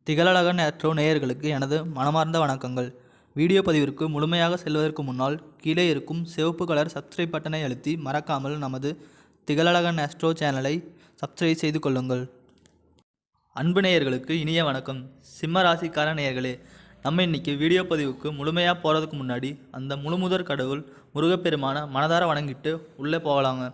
திகழழகன் astro நேயர்களுக்கு எனது மனமார்ந்த வணக்கங்கள். வீடியோ பதிவிற்கு முழுமையாக செல்வதற்கு முன்னால் கீழே இருக்கும் சிவப்பு கலர் சப்ஸ்கிரைப் பட்டனை அழுத்தி மறக்காமல் நமது திகழழகன் ஆஸ்ட்ரோ சேனலை சப்ஸ்கிரைப் செய்து கொள்ளுங்கள். அன்பு நேயர்களுக்கு இனிய வணக்கம். சிம்ம ராசிக்கார நேயர்களே, நம்ம இன்னைக்கு வீடியோ பதிவுக்கு முழுமையாக போகிறதுக்கு முன்னாடி அந்த முழுமுதற் கடவுள் முருகப்பெருமான மனதார வணங்கிட்டு உள்ளே போகலாங்க.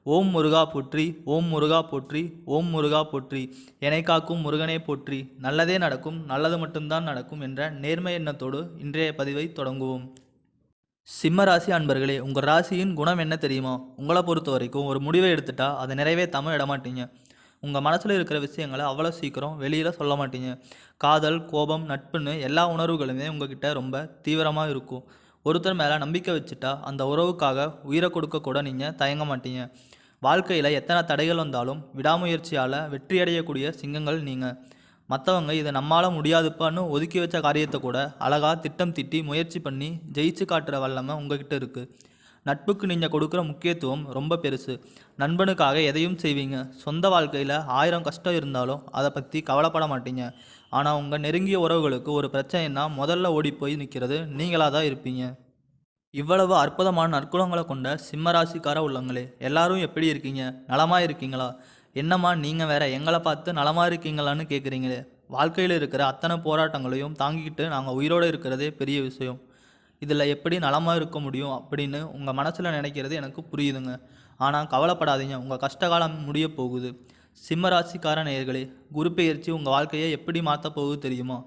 ஓம் முருகா போற்றி, ஓம் முருகா போற்றி, ஓம் முருகா போற்றி, என்னை காக்கும் முருகனே போற்றி, நல்லதே நடக்கும், நல்லது மட்டும்தான் நடக்கும் என்ற நேர்மை எண்ணத்தோடு இன்றைய பதிவை தொடங்குவோம். சிம்ம ராசி அன்பர்களே, உங்கள் ராசியின் குணம் என்ன தெரியுமா? உங்களை பொறுத்த வரைக்கும் ஒரு முடிவை எடுத்துட்டா அதை நிறைவேற்றாமல் இடமாட்டீங்க. உங்கள் மனசில் இருக்கிற விஷயங்களை அவ்வளோ சீக்கிரம் வெளியில் சொல்ல மாட்டீங்க. காதல், கோபம், நட்புன்னு எல்லா உணர்வுகளுமே உங்ககிட்ட ரொம்ப தீவிரமாக இருக்கும். ஒருத்தர் மேலே நம்பிக்கை வச்சுட்டா அந்த உறவுக்காக உயிரை கொடுக்க கூட நீங்கள் தயங்க மாட்டீங்க. வாழ்க்கையில் எத்தனை தடைகள் வந்தாலும் விடாமுயற்சியால் வெற்றியடையக்கூடிய சிங்கங்கள் நீங்கள். மற்றவங்க இதை நம்மளால் முடியாதுப்பான்னு ஒதுக்கி வச்ச காரியத்தை கூட அழகாக திட்டம் திட்டி முயற்சி பண்ணி ஜெயிச்சு காட்டுற வல்லமை உங்ககிட்ட இருக்குது. நட்புக்கு நீங்கள் கொடுக்குற முக்கியத்துவம் ரொம்ப பெருசு. நண்பனுக்காக எதையும் செய்வீங்க. சொந்த வாழ்க்கையில் 1000 கஷ்டம் இருந்தாலும் அதை பற்றி கவலைப்பட மாட்டீங்க. ஆனால் உங்கள் நெருங்கிய உறவுகளுக்கு ஒரு பிரச்சனைன்னா முதல்ல ஓடி போய் நிற்கிறது நீங்களாக தான் இருப்பீங்க. இவ்வளவு அற்புதமான நற்குணங்களை கொண்ட சிம்மராசிக்கார உள்ளங்களே, எல்லாரும் எப்படி இருக்கீங்க? நலமாக இருக்கீங்களா? என்னம்மா நீங்கள் வேற எங்களை பார்த்து நலமாக இருக்கீங்களான்னு கேட்குறீங்களே. வாழ்க்கையில் இருக்கிற அத்தனை போராட்டங்களையும் தாங்கிக்கிட்டு நாங்கள் உயிரோடு இருக்கிறதே பெரிய விஷயம். இதில் எப்படி நலமாக இருக்க முடியும் அப்படின்னு உங்கள் மனசில் நினைக்கிறது எனக்கு புரியுதுங்க. ஆனால் கவலைப்படாதீங்க, உங்கள் கஷ்டகாலம் முடிய போகுது. சிம்மராசிக்கார நேயர்களே, குரு பெயர்ச்சி உங்கள் வாழ்க்கையை எப்படி மாற்ற போகுது தெரியுமா?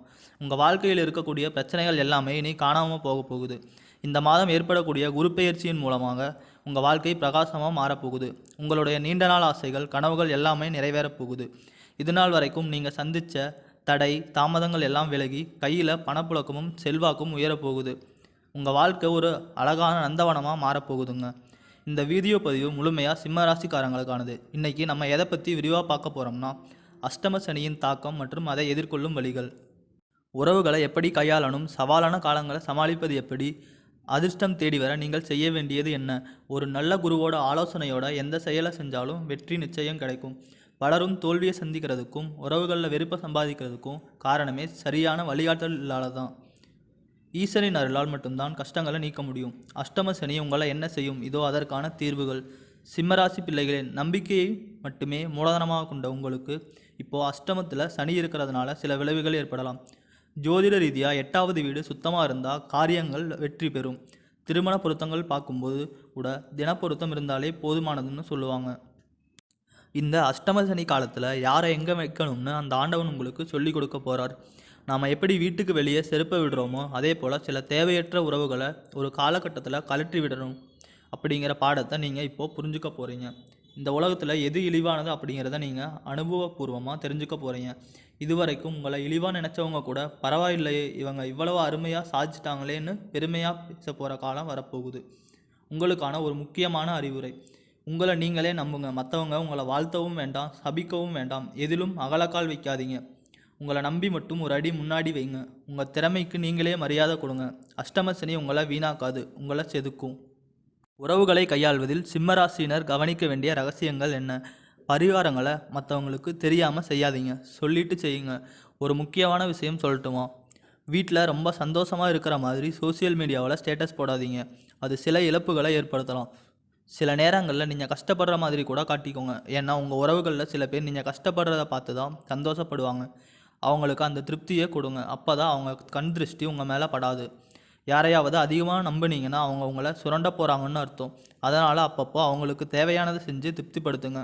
உங்கள் வாழ்க்கையில் இருக்கக்கூடிய பிரச்சனைகள் எல்லாமே இனி காணாமல் போக போகுது. இந்த மாதம் ஏற்படக்கூடிய குரு பெயர்ச்சியின் மூலமாக உங்கள் வாழ்க்கை பிரகாசமாக மாறப்போகுது. உங்களுடைய நீண்ட நாள் ஆசைகள், கனவுகள் எல்லாமே நிறைவேறப் போகுது. இதுநாள் வரைக்கும் நீங்கள் சந்தித்த தடை, தாமதங்கள் எல்லாம் விலகி கையில் பணப்புழக்கமும் செல்வாக்கும் உயரப்போகுது. உங்கள் வாழ்க்கை ஒரு அழகான நந்தவனமாக மாறப்போகுதுங்க. இந்த வீடியோ பதிவு முழுமையாக சிம்ம ராசிக்காரங்களுக்கானது. இன்றைக்கி நம்ம எதை பற்றி விரிவாக பார்க்க போகிறோம்னா, அஷ்டம சனியின் தாக்கம் மற்றும் அதை எதிர்கொள்ளும் வழிகள், உறவுகளை எப்படி கையாளணும், சவாலான காலங்களை சமாளிப்பது எப்படி, அதிர்ஷ்டம் தேடி வர நீங்கள் செய்ய வேண்டியது என்ன, ஒரு நல்ல குருவோட ஆலோசனையோட எந்த செயலை செஞ்சாலும் வெற்றி நிச்சயம் கிடைக்கும். பலரும் தோல்வியை சந்திக்கிறதுக்கும் உறவுகளில் வெறுப்பை சம்பாதிக்கிறதுக்கும் காரணமே சரியான வழிகாட்டல் இல்லாததான். ஈசனின் அருளால் மட்டும்தான் கஷ்டங்களை நீக்க முடியும். அஷ்டம சனி உங்களை என்ன செய்யும்? இதோ அதற்கான தீர்வுகள். சிம்மராசி பிள்ளைகளின் நம்பிக்கையை மட்டுமே மூலதனமாக கொண்ட உங்களுக்கு இப்போது அஷ்டமத்தில் சனி இருக்கிறதுனால சில விளைவுகள் ஏற்படலாம். ஜோதிட ரீதியாக 8வது வீடு சுத்தமாக இருந்தால் காரியங்கள் வெற்றி பெறும். திருமண பொருத்தங்கள் பார்க்கும்போது கூட தினப்பொருத்தம் இருந்தாலே போதுமானதுன்னு சொல்லுவாங்க. இந்த அஷ்டம சனி காலத்தில் யாரை எங்கே வைக்கணும்னு அந்த ஆண்டவன் உங்களுக்கு சொல்லி கொடுக்க போகிறார். நாம் எப்படி வீட்டுக்கு வெளியே செருப்பை விடுறோமோ அதே போல் சில தேவையற்ற உறவுகளை ஒரு காலகட்டத்தில் கழற்றி விடணும் அப்படிங்கிற பாடத்தை நீங்கள் இப்போது புரிஞ்சுக்க போகிறீங்க. இந்த உலகத்தில் எது இழிவானது அப்படிங்கிறத நீங்கள் அனுபவபூர்வமாக தெரிஞ்சுக்க போகிறீங்க. இதுவரைக்கும் உங்களை இழிவாக நினச்சவங்க கூட பரவாயில்லையே, இவங்க இவ்வளவு அருமையாக சாதிச்சிட்டாங்களேன்னு பெருமையாக பேச போகிற காலம் வரப்போகுது. உங்களுக்கான ஒரு முக்கியமான அறிவுரை, உங்களை நீங்களே நம்புங்க. மற்றவங்க உங்களை வாழ்த்தவும் வேண்டாம், சபிக்கவும் வேண்டாம், எதிலும் அகலக்கால் வைக்காதீங்க. உங்களை நம்பி மட்டும் ஒரு அடி முன்னாடி வைங்க. உங்கள் திறமைக்கு நீங்களே மரியாதை கொடுங்க. அஷ்டம சனி உங்களை வீணாக்காது, உங்களை செதுக்கும். உறவுகளை கையாள்வதில் சிம்மராசினர் கவனிக்க வேண்டிய ரகசியங்கள் என்ன? பரிகாரங்களை மற்றவங்களுக்கு தெரியாமல் செய்யாதீங்க, சொல்லிட்டு செய்யுங்க. ஒரு முக்கியமான விஷயம் சொல்லட்டுமா? வீட்டில் ரொம்ப சந்தோஷமாக இருக்கிற மாதிரி சோசியல் மீடியாவில் ஸ்டேட்டஸ் போடாதீங்க. அது சில இழப்புகளை ஏற்படுத்தலாம். சில நேரங்களில் நீங்கள் கஷ்டப்படுற மாதிரி கூட காட்டிக்கோங்க. ஏன்னா உங்கள் உறவுகளில் சில பேர் நீங்கள் கஷ்டப்படுறத பார்த்து தான் சந்தோஷப்படுவாங்க. அவங்களுக்கு அந்த திருப்தியை கொடுங்க. அப்போ தான் அவங்க கண் திருஷ்டி உங்கள் மேலே படாது. யாரையாவது அதிகமாக நம்பினீங்கன்னா அவங்க உங்களை சுரண்ட போகிறாங்கன்னு அர்த்தம். அதனால் அப்பப்போ அவங்களுக்கு தேவையானதை செஞ்சு திருப்திப்படுத்துங்க.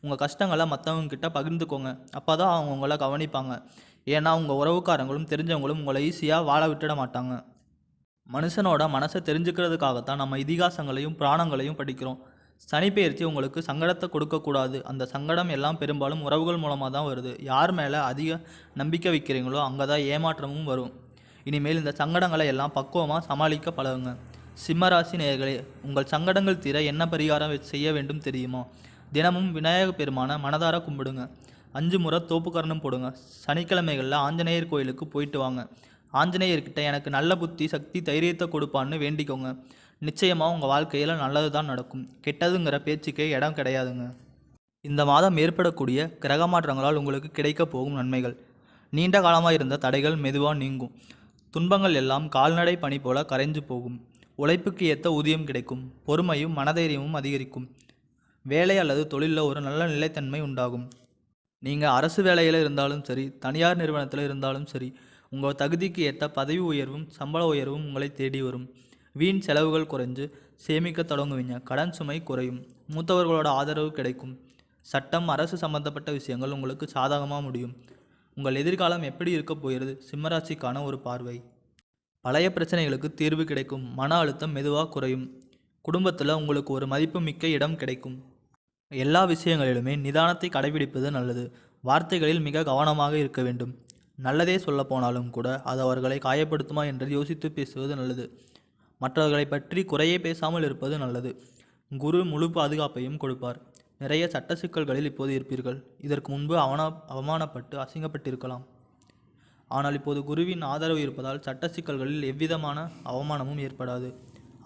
உங்கள் கஷ்டங்களை மற்றவங்கக்கிட்ட பகிர்ந்துக்கோங்க. அப்போ தான் அவங்க உங்களை கவனிப்பாங்க. ஏன்னா உங்கள் உறவுக்காரங்களும் தெரிஞ்சவங்களும் உங்களை ஈஸியாக வாழ விட்டுட மாட்டாங்க. மனுஷனோட மனசை தெரிஞ்சுக்கிறதுக்காகத்தான் நம்ம இதிகாசங்களையும் புராணங்களையும் படிக்கிறோம். சனிப்பெயர்ச்சி உங்களுக்கு சங்கடத்தை கொடுக்கக்கூடாது. அந்த சங்கடம் எல்லாம் பெரும்பாலும் உறவுகள் மூலமாக தான் வருது. யார் மேலே அதிக நம்பிக்கை வைக்கிறீங்களோ அங்கே தான் ஏமாற்றமும் வரும். இனிமேல் இந்த சங்கடங்களை எல்லாம் பக்குவமாக சமாளிக்க பழகுங்க. சிம்மராசி நேயர்களே, உங்கள் சங்கடங்கள் தீர என்ன பரிகாரம் செய்ய வேண்டும் தெரியுமா? தினமும் விநாயக பெருமான மனதார கும்பிடுங்க. 5 முறை தோப்புக்கரணம் போடுங்க. சனிக்கிழமைகளில் ஆஞ்சநேயர் கோயிலுக்கு போயிட்டு வாங்க. ஆஞ்சநேயர்கிட்ட எனக்கு நல்ல புத்தி, சக்தி, தைரியத்தை கொடுப்பான்னு வேண்டிக்கோங்க. நிச்சயமாக உங்கள் வாழ்க்கையில் நல்லது தான் நடக்கும். கெட்டதுங்கிற பேச்சுக்கே இடம் கிடையாதுங்க. இந்த மாதம் ஏற்படக்கூடிய கிரக மாற்றங்களால் உங்களுக்கு கிடைக்க போகும் நன்மைகள். நீண்ட காலமாக இருந்த தடைகள் மெதுவாக நீங்கும். துன்பங்கள் எல்லாம் கால்நடை பனி போல கரைஞ்சு போகும். உழைப்புக்கு ஏற்ற ஊதியம் கிடைக்கும். பொறுமையும் மனதைரியமும் அதிகரிக்கும். வேலை அல்லது தொழிலில் ஒரு நல்ல நிலைத்தன்மை உண்டாகும். நீங்கள் அரசு வேலையில் இருந்தாலும் சரி, தனியார் நிறுவனத்தில் இருந்தாலும் சரி, உங்கள் தகுதிக்கு ஏற்ற பதவி உயர்வும் சம்பள உயர்வும் உங்களை தேடி வரும். வீண் செலவுகள் குறைஞ்சு சேமிக்க தொடங்குவீங்க. கடன் சுமை குறையும். மூத்தவர்களோட ஆதரவு கிடைக்கும். சட்டம், அரசு சம்பந்தப்பட்ட விஷயங்கள் உங்களுக்கு சாதகமாக முடியும். உங்கள் எதிர்காலம் எப்படி இருக்க போகிறது? சிம்மராசிக்கான ஒரு பார்வை. பழைய பிரச்சனைகளுக்கு தீர்வு கிடைக்கும். மன அழுத்தம் மெதுவாக குறையும். குடும்பத்தில் உங்களுக்கு ஒரு மதிப்புமிக்க இடம் கிடைக்கும். எல்லா விஷயங்களிலுமே நிதானத்தை கடைபிடிப்பது நல்லது. வார்த்தைகளில் மிக கவனமாக இருக்க வேண்டும். நல்லதே சொல்ல போனாலும் கூட அது அவர்களை காயப்படுத்துமா என்று யோசித்து பேசுவது நல்லது. மற்றவர்களை பற்றி குறையே பேசாமல் இருப்பது நல்லது. குரு முழு பாதுகாப்பையும் கொடுப்பார். நிறைய சட்ட சிக்கல்களில் இப்போது இருப்பீர்கள். இதற்கு முன்பு அவமானப்பட்டு அசிங்கப்பட்டிருக்கலாம். ஆனால் இப்போது குருவின் ஆதரவு இருப்பதால் சட்ட சிக்கல்களில் எவ்விதமான அவமானமும் ஏற்படாது.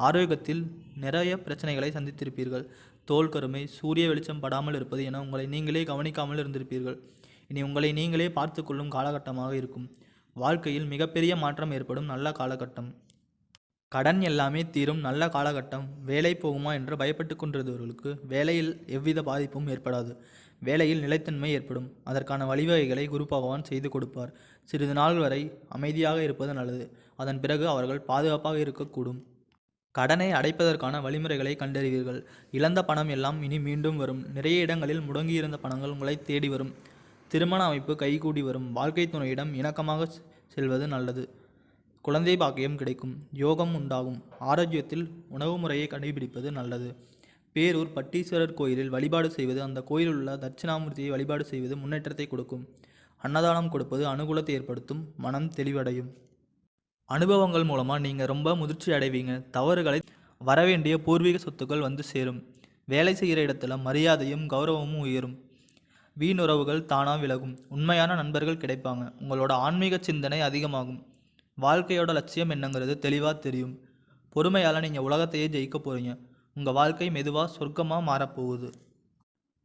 ஆரோக்கியத்தில் நிறைய பிரச்சனைகளை சந்தித்திருப்பீர்கள். தோல் கருமை, சூரிய வெளிச்சம் படாமல் இருப்பது என உங்களை நீங்களே கவனிக்காமல் இருந்திருப்பீர்கள். இனி உங்களை நீங்களே பார்த்து கொள்ளும் காலகட்டமாக இருக்கும். வாழ்க்கையில் மிகப்பெரிய மாற்றம் ஏற்படும் நல்ல காலகட்டம். கடன் எல்லாமே தீரும் நல்ல காலகட்டம். வேலை போகுமா என்று பயப்பட்டு கொண்டிருந்தவர்களுக்கு வேலையில் எவ்வித பாதிப்பும் ஏற்படாது. வேலையில் நிலைத்தன்மை ஏற்படும். அதற்கான வழிவகைகளை குரு பகவான் செய்து கொடுப்பார். சிறிது நாள் வரை அமைதியாக இருப்பது நல்லது. அதன் பிறகு அவர்கள் பாதுகாப்பாக இருக்கக்கூடும். கடனை அடைப்பதற்கான வழிமுறைகளை கண்டறிவீர்கள். இழந்த பணம் எல்லாம் இனி மீண்டும் வரும். நிறைய இடங்களில் முடங்கியிருந்த பணங்கள் உங்களை தேடி வரும். திருமண அமைப்பு கைகூடி வரும். வாழ்க்கை துணையிடம் இணக்கமாக செல்வது நல்லது. குழந்தை பாக்கியம் கிடைக்கும். யோகம் உண்டாகும். ஆரோக்கியத்தில் உணவு முறையை கடைபிடிப்பது நல்லது. பேரூர் பட்டீஸ்வரர் கோயிலில் வழிபாடு செய்வது, அந்த கோயிலில் உள்ள தட்சிணாமூர்த்தியை வழிபாடு செய்வது முன்னேற்றத்தை கொடுக்கும். அன்னதானம் கொடுப்பது அனுகூலத்தை ஏற்படுத்தும். மனம் தெளிவடையும். அனுபவங்கள் மூலமாக நீங்கள் ரொம்ப முதிர்ச்சி அடைவீங்க. தவறுகளை வரவேண்டிய பூர்வீக சொத்துக்கள் வந்து சேரும். வேலை செய்கிற இடத்துல மரியாதையும் கௌரவமும் உயரும். வீணுறவுகள் தானாக விலகும். உண்மையான நண்பர்கள் கிடைப்பாங்க. உங்களோட ஆன்மீக சிந்தனை அதிகமாகும். வாழ்க்கையோட லட்சியம் என்னங்கிறது தெளிவாக தெரியும். பொறுமையால் நீங்கள் உலகத்தையே ஜெயிக்க போகிறீங்க. உங்கள் வாழ்க்கை மெதுவாக சொர்க்கமாக மாறப்போகுது.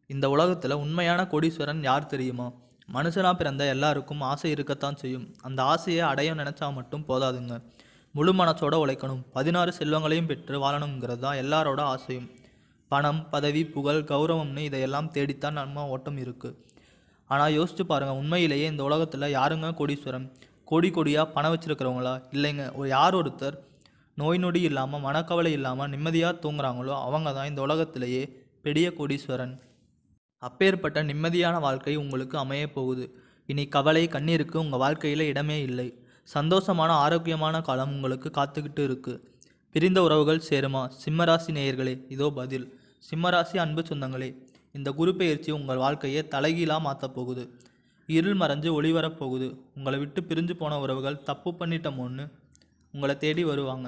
இந்த உலகத்தில் உண்மையான கோடீஸ்வரன் யார் தெரியுமா? மனுஷனாக பிறந்த எல்லாருக்கும் ஆசை இருக்கத்தான் செய்யும். அந்த ஆசையை அடைய நினச்சா மட்டும் போதாதுங்க. முழு மனசோட உழைக்கணும். 16 செல்வங்களையும் பெற்று வாழணுங்கிறது தான் எல்லாரோட ஆசையும். பணம், பதவி, புகழ், கௌரவம்னு இதையெல்லாம் தேடித்தான் நம்ம ஓட்டம் இருக்குது. ஆனால் யோசிச்சு பாருங்கள், உண்மையிலேயே இந்த உலகத்தில் யாருங்க கோடீஸ்வரன்? கோடி கோடியாக பணம் வச்சுருக்கிறவங்களா? இல்லைங்க. யார் ஒருத்தர் நோய் நொடி இல்லாமல், மனக்கவலை இல்லாமல் நிம்மதியாக தூங்குறாங்களோ அவங்க தான் இந்த உலகத்திலேயே பெரிய கோடீஸ்வரன். அப்பேற்பட்ட நிம்மதியான வாழ்க்கை உங்களுக்கு அமைய போகுது. இனி கவலை, கண்ணீருக்கு உங்கள் வாழ்க்கையில் இடமே இல்லை. சந்தோஷமான ஆரோக்கியமான காலம் உங்களுக்கு காத்துக்கிட்டு இருக்குது. பிரிந்த உறவுகள் சேருமா? சிம்மராசி நேயர்களே, இதோ பதில். சிம்மராசி அன்பு சொந்தங்களே, இந்த குரு பெயர்ச்சி உங்கள் வாழ்க்கையை தலைகீழாக மாற்றப் போகுது. இருள் மறைஞ்சு ஒளி வரப்போகுது. உங்களை விட்டு பிரிஞ்சு போன உறவுகள் தப்பு பண்ணிட்டோமோன்னு உங்களை தேடி வருவாங்க.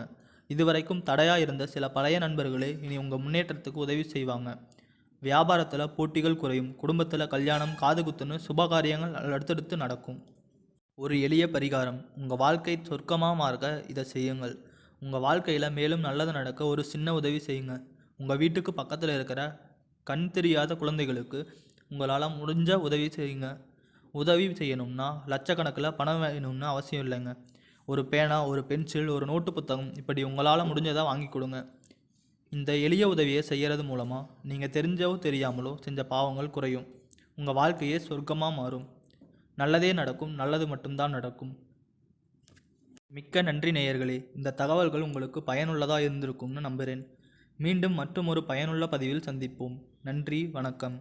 இதுவரைக்கும் தடையாக இருந்த சில பழைய நண்பர்களே இனி உங்கள் முன்னேற்றத்துக்கு உதவி செய்வாங்க. வியாபாரத்தில் போட்டிகள் குறையும். குடும்பத்தில் கல்யாணம், காது குத்துன்னு சுபகாரியங்கள் அடுத்தடுத்து நடக்கும். ஒரு எளிய பரிகாரம். உங்கள் வாழ்க்கை சொர்க்கமாக மாற இதை செய்யுங்கள். உங்கள் வாழ்க்கையில் மேலும் நல்லது நடக்க ஒரு சின்ன உதவி செய்யுங்க. உங்கள் வீட்டுக்கு பக்கத்தில் இருக்கிற கண் தெரியாத குழந்தைகளுக்கு உங்களால் முடிஞ்ச உதவி செய்யுங்க. உதவி செய்யணும்னா லட்சக்கணக்கில் பணம் வேணும்னு அவசியம் இல்லைங்க. ஒரு பேனா, ஒரு பென்சில், ஒரு நோட்டு புத்தகம், இப்படி உங்களால் முடிஞ்சதாக வாங்கி கொடுங்க. இந்த எளிய உதவியை செய்கிறது மூலமாக நீங்கள் தெரிஞ்சோ தெரியாமலோ செஞ்ச பாவங்கள் குறையும். உங்கள் வாழ்க்கையே சொர்க்கமாக மாறும். நல்லதே நடக்கும். நல்லது மட்டும்தான் நடக்கும். மிக்க நன்றி நேயர்களே. இந்த தகவல்கள் உங்களுக்கு பயனுள்ளதாக இருந்திருக்கும்னு நம்புகிறேன். மீண்டும் மற்றும் ஒரு பயனுள்ள பதிவில் சந்திப்போம். நன்றி, வணக்கம்.